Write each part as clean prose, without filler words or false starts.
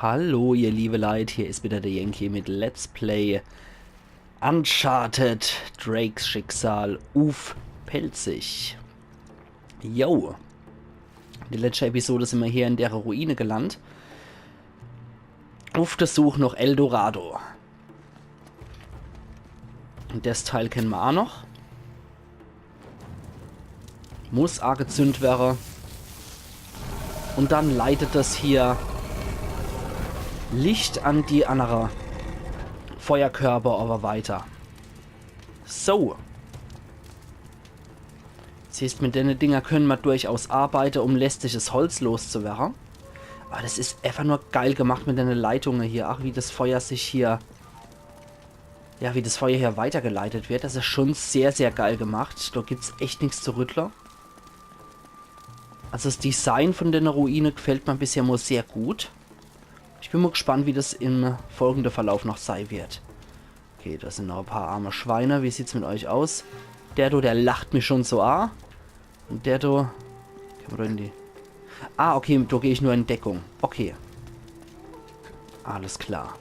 Hallo ihr liebe Leute, hier ist wieder der Yankee mit Let's Play Uncharted Drakes Schicksal Uf Pelzig. Yo, die letzte Episode sind wir hier in der Ruine gelandet. Auf der Suche nach Eldorado. Und das Teil kennen wir auch noch. Muss angezündet werden. Und dann leitet das hier Licht an die andere Feuerkörper aber weiter. So. Siehst, mit den Dinger können wir durchaus arbeiten, um lästiges Holz loszuwerden. Aber das ist einfach nur geil gemacht mit den Leitungen hier. Ach, wie das Feuer sich hier... Ja, wie das Feuer hier weitergeleitet wird. Das ist schon sehr, sehr geil gemacht. Da gibt es echt nichts zu rütteln. Also das Design von der Ruine gefällt mir bisher nur sehr gut. Ich bin mal gespannt, wie das im folgenden Verlauf noch sein wird. Okay, da sind noch ein paar arme Schweine. Wie sieht's mit euch aus? Der lacht mich schon so an. Und der Können wir in die... Ah, okay, da gehe ich nur in Deckung. Okay. Alles klar.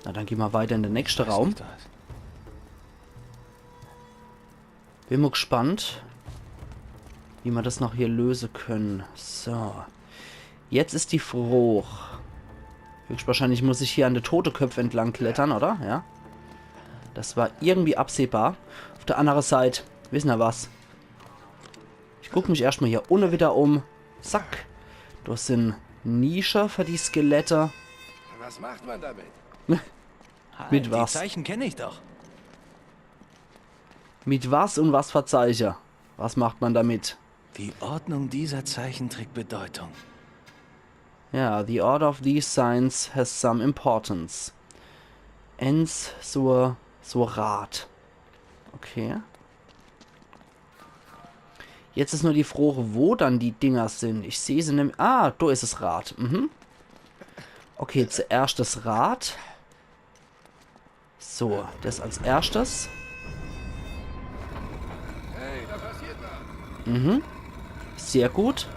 Na, dann gehen wir weiter in den nächsten Raum. Bin mal gespannt, wie wir das noch hier lösen können. So. Jetzt ist die Frucht. Höchstwahrscheinlich muss ich hier an der tote Köpfe entlang klettern, oder? Ja. Das war irgendwie absehbar. Auf der anderen Seite, wissen wir was? Ich gucke mich erstmal hier ohne wieder um. Zack. Das sind Nischen für die Skelette. Was macht man damit? Mit was? Die Zeichen kenne ich doch. Mit was und was für Zeichen? Was macht man damit? Die Ordnung dieser Zeichen trägt Bedeutung. Ja, the order of these signs has some importance. Ens sur Rat. Okay. Jetzt ist nur die Frage, wo dann die Dinger sind. Ich sehe sie nämlich... Ah, da ist das Rad. Mhm. Okay, zuerst das Rad. So, das als erstes. Hey, da passiert was. Mhm. Sehr gut.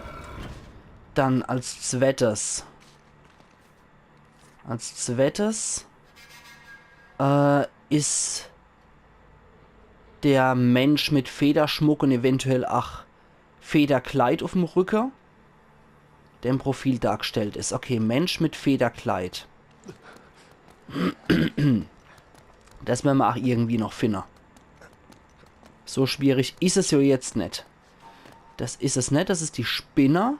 Dann als zweites. Ist der Mensch mit Federschmuck und eventuell auch Federkleid auf dem Rücken, der im Profil dargestellt ist. Okay, Mensch mit Federkleid. Das werden wir auch irgendwie noch finden. So schwierig ist es ja jetzt nicht. Das ist es nicht, das ist die Spinne.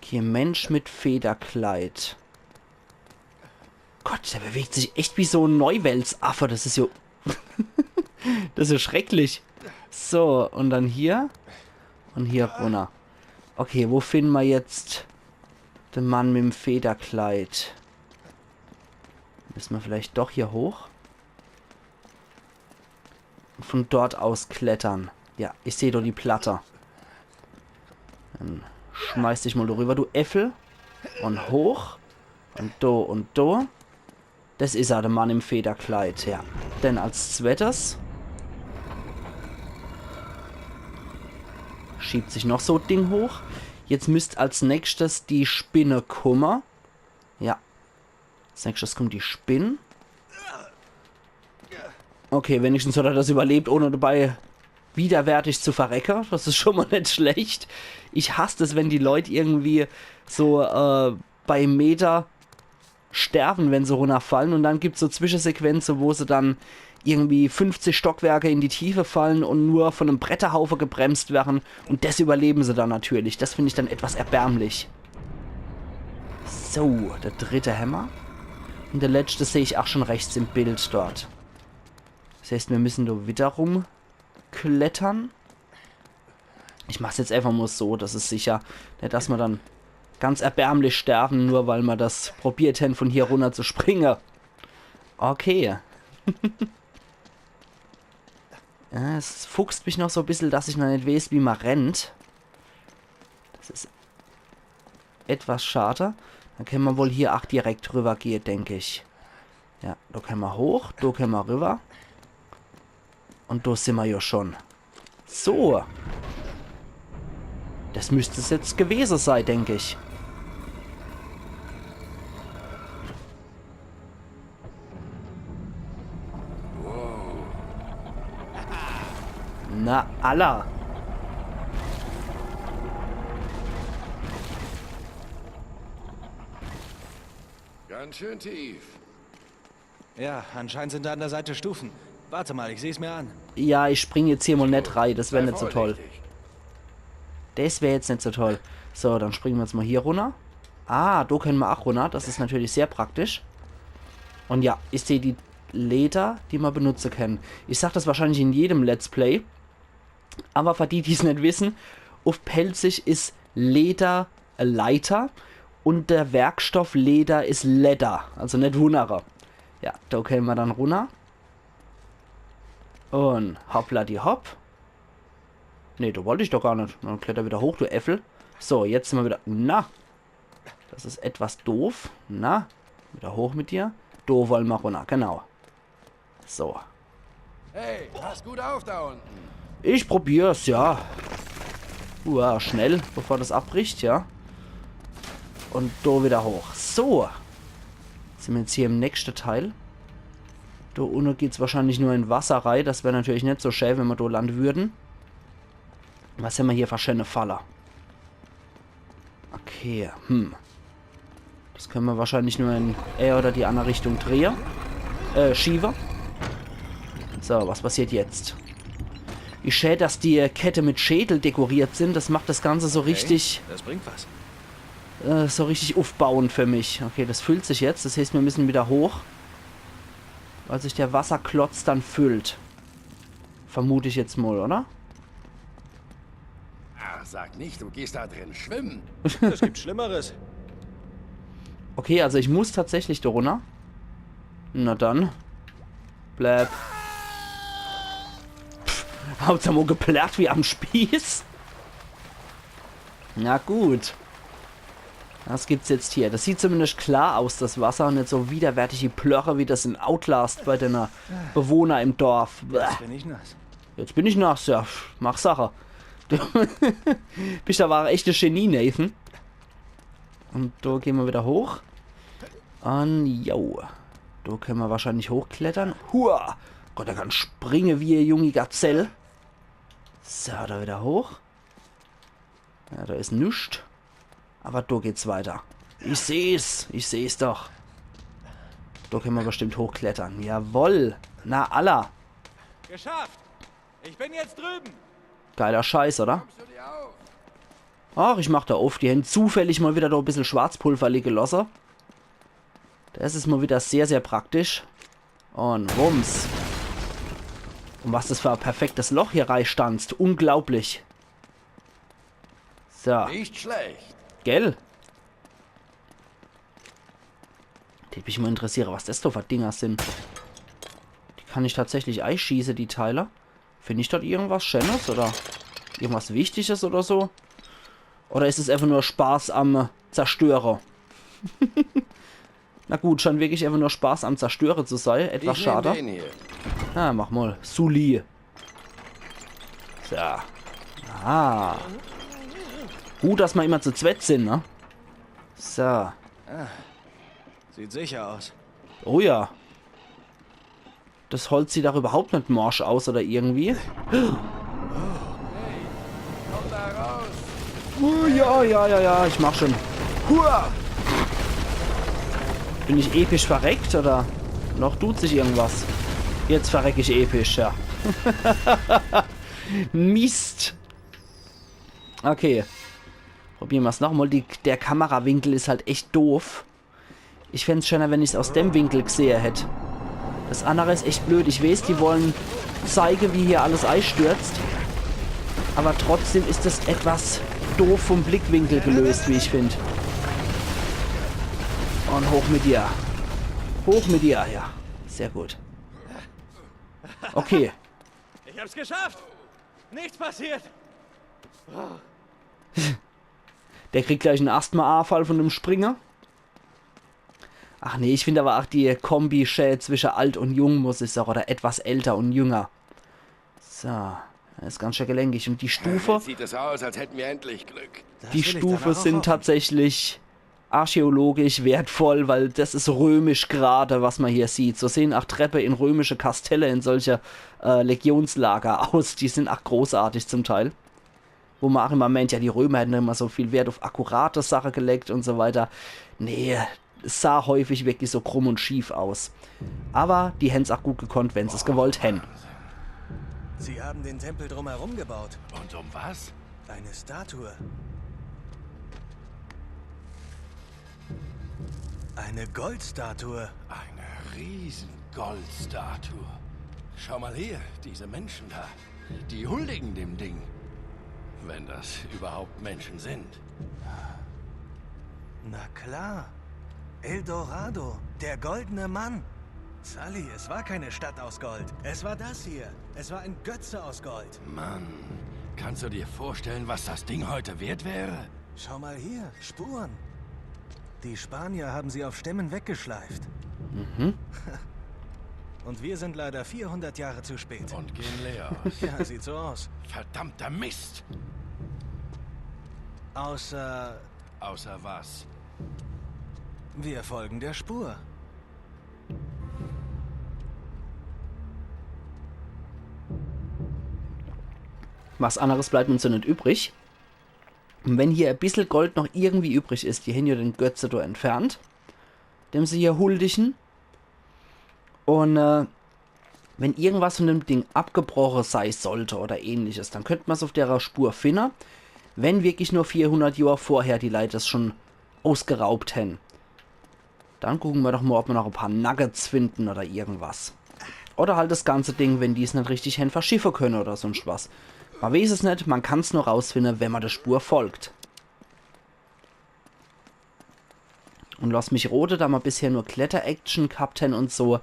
Okay, Mensch mit Federkleid. Gott, der bewegt sich echt wie so ein Neuweltsaffe. Das ist ja... das ist ja schrecklich. So, und dann hier. Und hier runter. Okay, wo finden wir jetzt den Mann mit dem Federkleid? Müssen wir vielleicht doch hier hoch? Und von dort aus klettern. Ja, ich sehe doch die Platte. Dann schmeiß dich mal darüber, du Äffel. Und hoch. Und do und do. Das ist der Mann im Federkleid, ja. Denn als zweites schiebt sich noch so ein Ding hoch. Jetzt müsst als nächstes die Spinne kommen. Ja. Als nächstes kommt die Spinne. Okay, wenigstens hat er das überlebt, ohne dabei widerwärtig zu verrecken. Das ist schon mal nicht schlecht. Ich hasse es, wenn die Leute irgendwie so bei Meter sterben, wenn sie runterfallen. Und dann gibt es so Zwischensequenzen, wo sie dann irgendwie 50 Stockwerke in die Tiefe fallen und nur von einem Bretterhaufen gebremst werden. Und das überleben sie dann natürlich. Das finde ich dann etwas erbärmlich. So, der dritte Hammer. Und der letzte sehe ich auch schon rechts im Bild dort. Das heißt, wir müssen da wieder rumklettern. Ich mache es jetzt einfach mal so, das ist sicher, nicht, dass wir dann ganz erbärmlich sterben, nur weil wir das probiert haben, von hier runter zu springen. Okay. Ja, es fuchst mich noch so ein bisschen, dass ich noch nicht weiß, wie man rennt. Das ist etwas schade. Dann können wir wohl hier auch direkt rüber gehen, denke ich. Ja, da können wir hoch, da können wir rüber. Und da sind wir ja schon. So. Das müsste es jetzt gewesen sein, denke ich. Na, Allah. Ganz schön tief. Ja, anscheinend sind da an der Seite Stufen. Warte mal, ich sehe es mir an. Ja, ich springe jetzt hier mal nicht rein. Das wäre nicht so toll. Vorsichtig. Das wäre jetzt nicht so toll. So, dann springen wir jetzt mal hier runter. Ah, da können wir auch runter. Das ist natürlich sehr praktisch. Und ja, ich sehe die Leder, die man benutzen kann. Ich sage das wahrscheinlich in jedem Let's Play. Aber für die, die es nicht wissen, auf Pelzig ist Leder Leiter und der Werkstoff Leder ist Leder. Also nicht Wunderer. Ja, da können wir dann runter. Und hoppla die hopp. Ne, da wollte ich doch gar nicht. Dann kletter wieder hoch, du Äffel. So, jetzt sind wir wieder... Na, das ist etwas doof. Na, wieder hoch mit dir. Da wollen wir runter, genau. So. Hey, pass gut auf da unten. Ich probier's, ja. Schnell, bevor das abbricht, ja. Und da wieder hoch. So. Sind wir jetzt hier im nächsten Teil. Da unten geht's wahrscheinlich nur in Wasser rein. Das wäre natürlich nicht so schön, wenn wir da landen würden. Was haben wir hier für schöne Faller? Okay, das können wir wahrscheinlich nur in oder die andere Richtung drehen. Schiebe. So, was passiert jetzt? Ich sehe, dass die Kette mit Schädel dekoriert sind. Das macht das Ganze so richtig... Okay, das bringt was. so richtig aufbauend für mich. Okay, das füllt sich jetzt. Das heißt, wir müssen wieder hoch. Weil sich der Wasserklotz dann füllt. Vermute ich jetzt mal, oder? Ach, sag nicht, du gehst da drin schwimmen. Es gibt Schlimmeres. Okay, also ich muss tatsächlich da runter. Na dann. Bleib. Hauptsache mal geplärrt wie am Spieß. Na gut. Was gibt's jetzt hier? Das sieht zumindest klar aus, das Wasser. Und nicht so widerwärtige Plörre, wie das in Outlast bei den Bewohner im Dorf. Jetzt bin ich nass. Jetzt bin ich nass, ja. Mach Sache. Du bist aber echt ein Genie, Nathan. Und da gehen wir wieder hoch. Und jo. Da können wir wahrscheinlich hochklettern. Hua! Gott, er kann springen wie ein junge Gazelle. So, da wieder hoch. Ja, da ist nichts. Aber da geht's weiter. Ich seh's. Ich seh's doch. Da können wir bestimmt hochklettern. Jawoll. Na, Allah. Geschafft! Ich bin jetzt drüben! Geiler Scheiß, oder? Kommst du dir auf? Ach, ich mach da auf. Die haben zufällig mal wieder da ein bisschen Schwarzpulver gelassen. Das ist mal wieder sehr, sehr praktisch. Und wumms. Und was das für ein perfektes Loch hier reinstanzt. Unglaublich. So. Nicht schlecht. Gell? Die mich mal interessiere, was das da für Dinger sind. Die kann ich tatsächlich einschießen, die Teile. Finde ich dort irgendwas Schönes oder irgendwas Wichtiges oder so? Oder ist es einfach nur Spaß am Zerstörer? Na gut, scheint wirklich einfach nur Spaß am Zerstörer zu sein. Etwas Ich nehm schade. den hier. Na, mach mal. Suli. So. Ah. Gut, dass wir immer zu zweit sind, ne? So. Sieht sicher aus. Oh ja. Das Holz sieht auch überhaupt nicht morsch aus oder irgendwie. Komm da raus. Ja, ich mach schon. Hua! Bin ich episch verreckt oder noch tut sich irgendwas? Jetzt verrecke ich episch, ja. Mist. Okay. Probieren wir es nochmal. Der Kamerawinkel ist halt echt doof. Ich fände es schöner, wenn ich es aus dem Winkel gesehen hätte. Das andere ist echt blöd. Ich weiß, die wollen zeigen, wie hier alles einstürzt. Aber trotzdem ist das etwas doof vom Blickwinkel gelöst, wie ich finde. Und hoch mit dir. Hoch mit dir, ja. Sehr gut. Okay. Ich hab's geschafft! Nichts passiert! Der kriegt gleich einen Asthma-Anfall von dem Springer. Ach nee, ich finde aber auch die Kombi schön zwischen alt und jung, muss ich sagen. Oder etwas älter und jünger. So. Das ist ganz schön gelenkig. Und die Stufe... Jetzt sieht es aus, als hätten wir endlich Glück. Die Stufe sind tatsächlich archäologisch wertvoll, weil das ist römisch gerade, was man hier sieht. So sehen auch Treppe in römische Kastelle, in solche Legionslager aus. Die sind auch großartig zum Teil. Wo man auch immer meint, ja, die Römer hätten immer so viel Wert auf akkurate Sache gelegt und so weiter. Nee, es sah häufig wirklich so krumm und schief aus. Aber die hätten es auch gut gekonnt, wenn sie es gewollt hätten. Sie haben den Tempel drumherum gebaut. Und um was? Eine Statue. Eine Goldstatue. Eine riesen Goldstatue. Schau mal hier, diese Menschen da. Die huldigen dem Ding. Wenn das überhaupt Menschen sind. Na klar. El Dorado, der goldene Mann. Sully, es war keine Stadt aus Gold. Es war das hier. Es war ein Götze aus Gold. Mann, kannst du dir vorstellen, was das Ding heute wert wäre? Schau mal hier, Spuren. Die Spanier haben sie auf Stämmen weggeschleift. Mhm. Und wir sind leider 400 Jahre zu spät. Und gehen leer aus. Ja, sieht so aus. Verdammter Mist! Außer Außer was? wir folgen der Spur. Was anderes bleibt uns ja nicht übrig. Und wenn hier ein bisschen Gold noch irgendwie übrig ist, die haben ja den Götze da entfernt, dem sie hier huldigen. Und wenn irgendwas von dem Ding abgebrochen sein sollte oder ähnliches, dann könnte man es auf der Spur finden, wenn wirklich nur 400 Jahre vorher die Leute es schon ausgeraubt hätten. Dann gucken wir doch mal, ob wir noch ein paar Nuggets finden oder irgendwas. Oder halt das ganze Ding, wenn die es nicht richtig hätten verschiffen können oder sonst was. Man weiß es nicht, man kann es nur rausfinden, wenn man der Spur folgt. Und lass mich rote, da wir bisher nur Kletter-Action gehabt haben und so,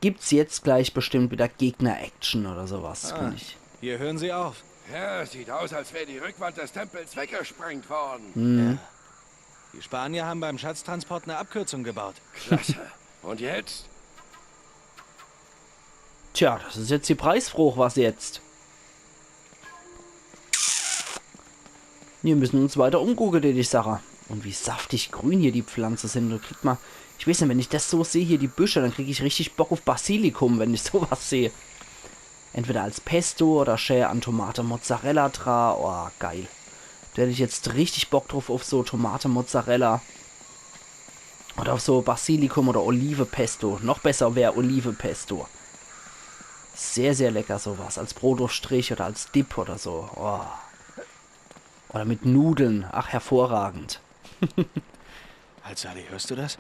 gibt's jetzt gleich bestimmt wieder Gegner-Action oder sowas. Hier hören Sie auf. Ja, sieht aus, als wäre die Rückwand des Tempels weggesprengt worden. Mhm. Die Spanier haben beim Schatztransport eine Abkürzung gebaut. Klasse. Und jetzt? Tja, das ist jetzt die Preisfrucht, was jetzt? Wir müssen uns weiter umgucken, die Sache. Und wie saftig grün hier die Pflanzen sind. Da kriegt man, ich weiß nicht, wenn ich das so sehe, hier die Büsche, dann kriege ich richtig Bock auf Basilikum, wenn ich sowas sehe. Entweder als Pesto oder schön an Tomate Mozzarella dran. Oh, geil. Da hätte ich jetzt richtig Bock drauf auf so Tomate Mozzarella. Oder auf so Basilikum oder Olive Pesto. Noch besser wäre Olive Pesto. Sehr, sehr lecker sowas. Als Brotaufstrich oder als Dip oder so. Oh. Oder mit Nudeln. Ach, hervorragend. Halt, Sully, hörst du das?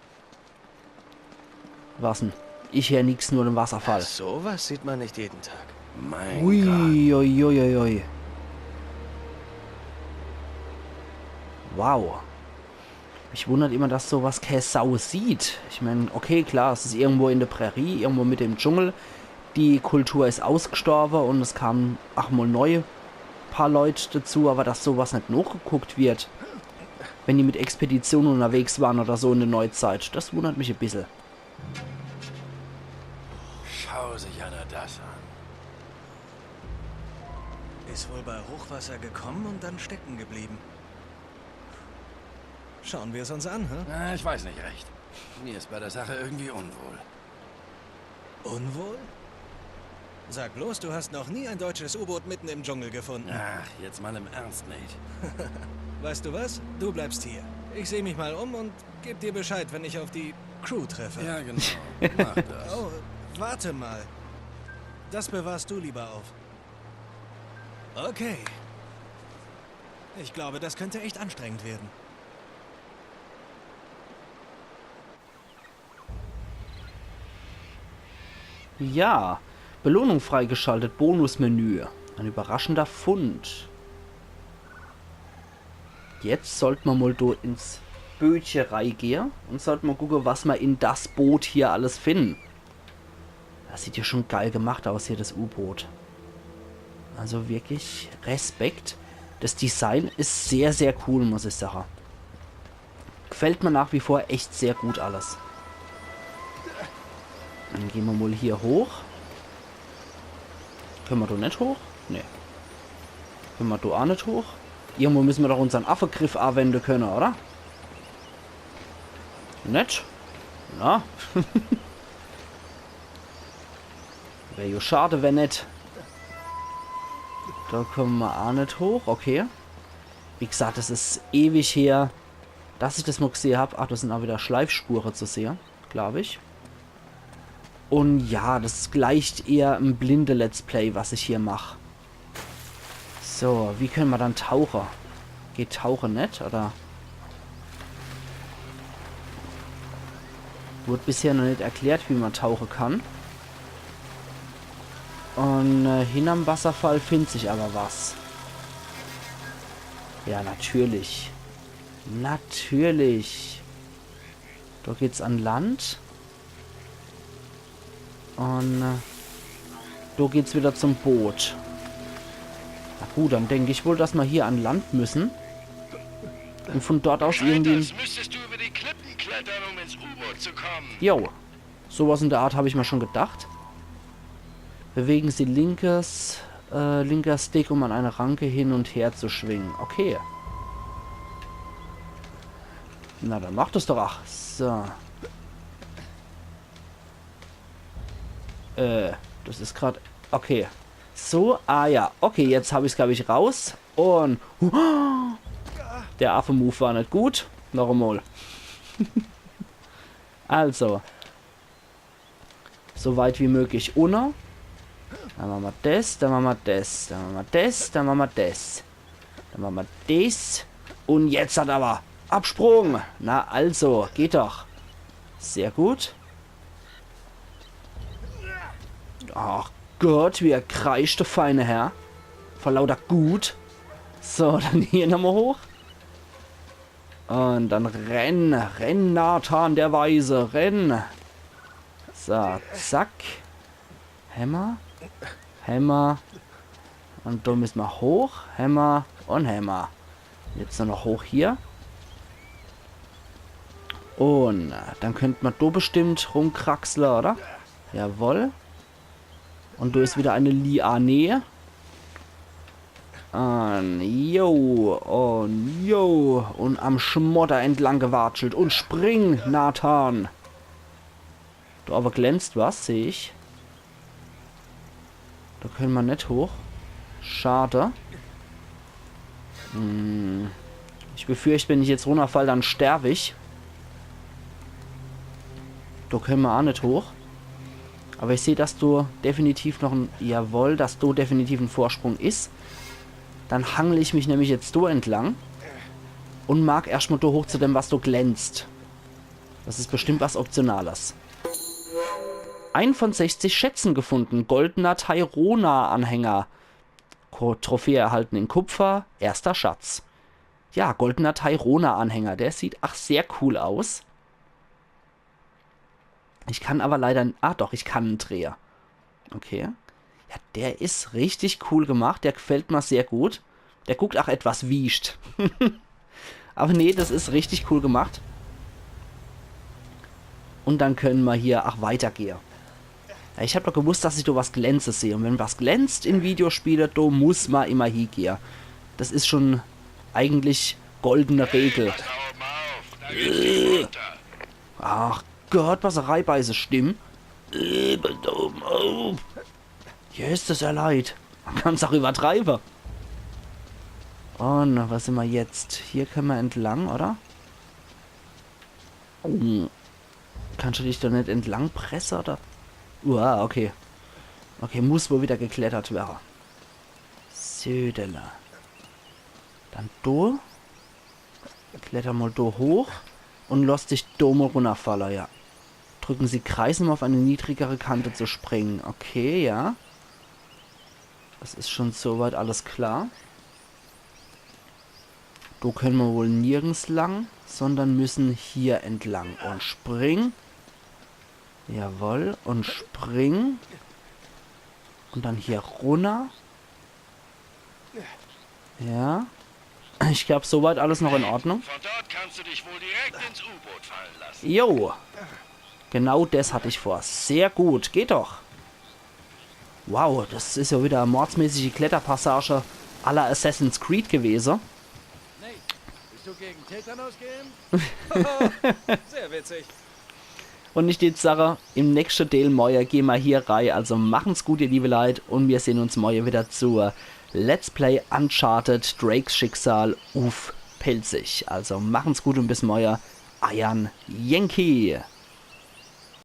Was denn? Ich höre nix, nur den Wasserfall. Sowas sieht man nicht jeden Tag. Mein Gott. Ui, ui, ui, ui. Wow. Mich wundert immer, dass sowas keine Sau sieht. Ich meine, okay, klar, es ist irgendwo in der Prärie, irgendwo mit dem Dschungel. Die Kultur ist ausgestorben und es kamen ach mal neue paar Leute dazu, aber dass sowas nicht nachgeguckt wird, wenn die mit Expeditionen unterwegs waren oder so in der Neuzeit, das wundert mich ein bisschen. Schau sich einer das an. Ist wohl bei Hochwasser gekommen und dann stecken geblieben. Schauen wir es uns an, hä? Na, ich weiß nicht recht. Mir ist bei der Sache irgendwie unwohl. Unwohl? Sag bloß, du hast noch nie ein deutsches U-Boot mitten im Dschungel gefunden. Ach, jetzt mal im Ernst, Nate. Weißt du was? Du bleibst hier. Ich sehe mich mal um und geb dir Bescheid, wenn ich auf die Crew treffe. Ja, genau. Mach das. Oh, warte mal. Das bewahrst du lieber auf. Okay. Ich glaube, das könnte echt anstrengend werden. Ja, Belohnung freigeschaltet, Bonusmenü. Ein überraschender Fund. Jetzt sollten wir mal da ins Bötcherei gehen und sollten mal gucken, was wir in das Boot hier alles finden. Das sieht ja schon geil gemacht aus hier, das U-Boot. Also wirklich Respekt. Das Design ist sehr, sehr cool, muss ich sagen. Gefällt mir nach wie vor echt sehr gut alles. Dann gehen wir mal hier hoch. Können wir da nicht hoch? Nee. Können wir da auch nicht hoch? Irgendwo müssen wir doch unseren Affengriff anwenden können, oder? Nett. Na. Wäre ja schade, wenn nicht. Da kommen wir auch nicht hoch. Okay. Wie gesagt, es ist ewig her, dass ich das mal gesehen habe. Ach, das sind auch wieder Schleifspuren zu sehen, glaube ich. Und ja, das gleicht eher ein blinde Let's Play, was ich hier mache. So, wie können wir dann tauchen? Geht Tauchen nicht, oder? Wurde bisher noch nicht erklärt, wie man tauchen kann. Und hinterm Wasserfall findet sich aber was. Ja, natürlich. Natürlich. Da geht's an Land. Und da geht's wieder zum Boot. Na gut, dann denke ich wohl, dass wir hier an Land müssen. Und von dort aus irgendwie... müsstest du über die Klippen klettern, um ins U-Boot zu kommen. Jo. Sowas in der Art habe ich mir schon gedacht. Bewegen Sie linker Stick, um an eine Ranke hin und her zu schwingen. Okay. Na, dann macht es doch. Ach, so. Das ist gerade... Okay. So, ja. Okay, jetzt habe ich es, glaube ich, raus. Und... Der Affe-Move war nicht gut. Noch einmal. Also. So weit wie möglich unter. Dann machen wir das, dann machen wir das, dann machen wir das, dann machen wir das. Dann machen wir das. Und jetzt hat aber Absprung. Na also, geht doch. Sehr gut. Ach Gott, wie er kreischt, der feine Herr. Vor lauter Gut. So, dann hier nochmal hoch. Und dann renn, Nathan der Weise, renn. So, zack. Hämmer. Hämmer. Und da müssen wir hoch. Hämmer und Hämmer. Jetzt nur noch hoch hier. Und dann könnte man da bestimmt rumkraxeln, oder? Jawohl. Und da ist wieder eine Liane. Und jo. Und am Schmotter entlang gewatschelt. Und spring, Nathan. Da aber glänzt was, sehe ich. Da können wir nicht hoch. Schade. Ich befürchte, wenn ich jetzt runterfalle, dann sterbe ich. Da können wir auch nicht hoch. Aber ich sehe, dass du definitiv noch ein... Jawohl, dass du definitiv ein Vorsprung ist. Dann hangel ich mich nämlich jetzt da entlang. Und mag erstmal da hoch zu dem, was du glänzt. Das ist bestimmt was Optionales. 1 von 60 Schätzen gefunden. Goldener Tairona-Anhänger. Trophäe erhalten in Kupfer. Erster Schatz. Ja, goldener Tairona-Anhänger. Der sieht sehr cool aus. Ich kann aber leider... Ah doch, ich kann einen Dreher. Okay. Ja, der ist richtig cool gemacht. Der gefällt mir sehr gut. Der guckt auch etwas wiescht. Aber nee, das ist richtig cool gemacht. Und dann können wir hier weitergehen. Ja, ich habe doch gewusst, dass ich da was Glänzes sehe. Und wenn was glänzt in Videospielen, da muss man immer hingehen. Das ist schon eigentlich goldene Regel. Ach Gott, was eine Reibeiße Stimme. Da oben auf. Hier ist es ja leid. Man kann es auch übertreiben. Und was sind wir jetzt? Hier können wir entlang, oder? Kannst du dich da nicht entlang pressen, oder? Okay. Okay, muss wohl wieder geklettert werden. Södele. Dann do. Kletter mal do hoch. Und lass dich do mal runterfallen, ja. Drücken Sie Kreis, um auf eine niedrigere Kante zu springen. Okay, ja. Das ist schon soweit alles klar. Da können wir wohl nirgends lang, sondern müssen hier entlang. Und spring. Jawohl. Und spring. Und dann hier runter. Ja. Ich glaube, soweit alles noch in Ordnung. Von dort kannst du dich wohl direkt ins U-Boot fallen lassen. Jo. Genau das hatte ich vor. Sehr gut. Geht doch. Wow, das ist ja wieder eine mordsmäßige Kletterpassage à la Assassin's Creed gewesen. du gegen Tetanus geimpft? Sehr witzig. Und nicht die Sache, im nächsten Teil Moja gehen wir hier rein. Also machen's gut, ihr liebe Leute. Und wir sehen uns morgen wieder zur Let's Play Uncharted Drakes Schicksal auf Pelzig. Also machen's gut und bis morgen. Ayan Yankee.